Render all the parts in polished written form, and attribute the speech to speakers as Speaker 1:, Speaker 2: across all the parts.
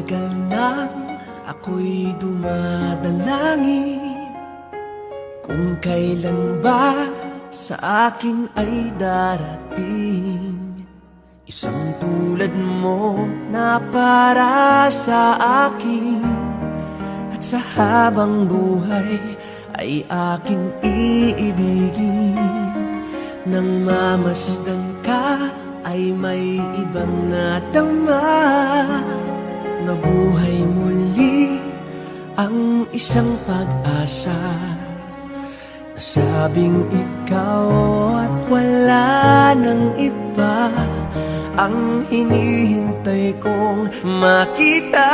Speaker 1: Matagal nang ako'y dumadalangin kung kailan ba sa akin ay darating isang tulad mo na para sa akin. At sa habang buhay ay aking iibigin. Nang mamasdan ka ay may ibang nadama. Nabuhay muli ang isang pag-asa. Nasabing ikaw at wala nang iba ang hinihintay kong makita.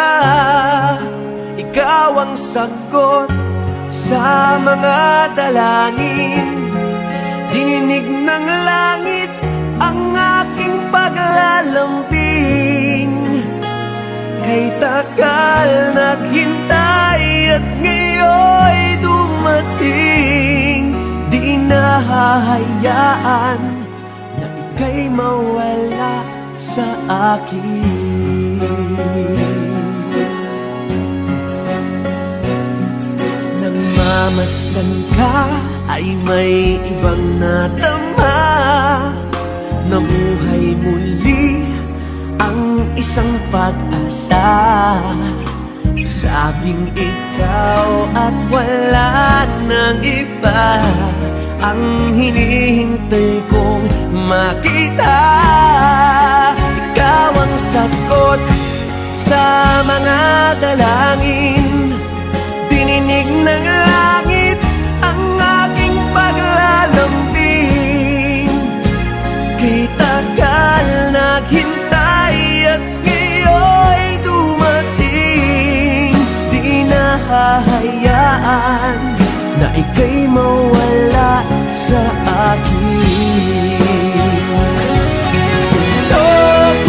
Speaker 1: Ikaw ang sagot sa mga dalangin. Dininig ng langit ang aking paglalambing. Kay tagal naghintay at ngayon'y dumating. Di nahahayaan na ika'y mawala sa akin. Nang mamasdan ka ay may ibang nadama. Nabuhay muli ang isang pag-asa. Sabing ikaw at wala nang iba ang hinihintay kong makita. Ikaw ang sagot sa mga dalangin. Dininig ng langit ang aking paglalambing. Kay tagal naghintay at ngayon'y dumating. Di nahahayaan na ika'y mawala sa akin. Sa'yo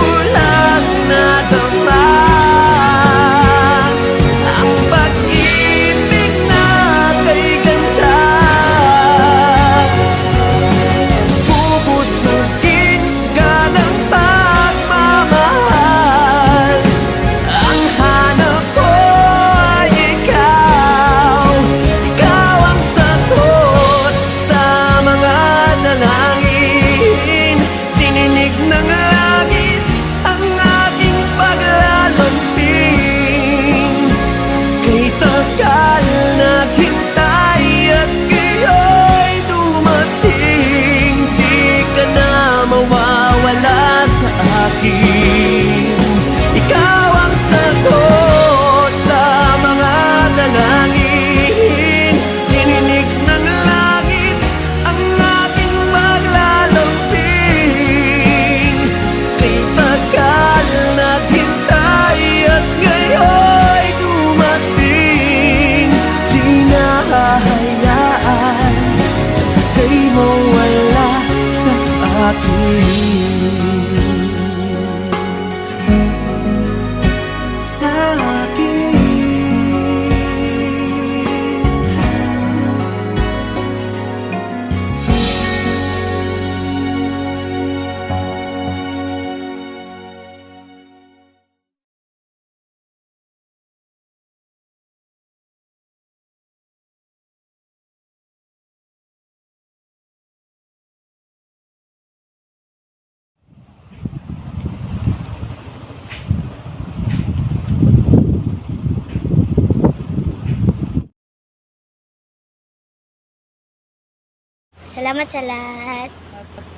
Speaker 1: ko lang nadama ang pag-ibig na kay ganda. Bubusugin ka ng pagmamahal. Ang hanap ko ay ikaw. Ikaw ang sagot sa mga dalangin. Dininig ng langit ang aking paglalambing. Kay tagal naghintay at ngayon'y dumating. Di ka na mawawala sa akin. Ikaw ang sagot sa mga dalangin. Dininig ng langit ang aking paglalambing. Kay tagal naghintay at ngayon'y dumating. Di nahahayaan kay mawala sa akin. Sa akin.
Speaker 2: Salamat sa lahat.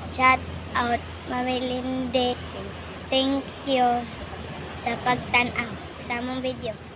Speaker 2: Shout out, Mami Linde. Thank you sa pagtanaw sa among video.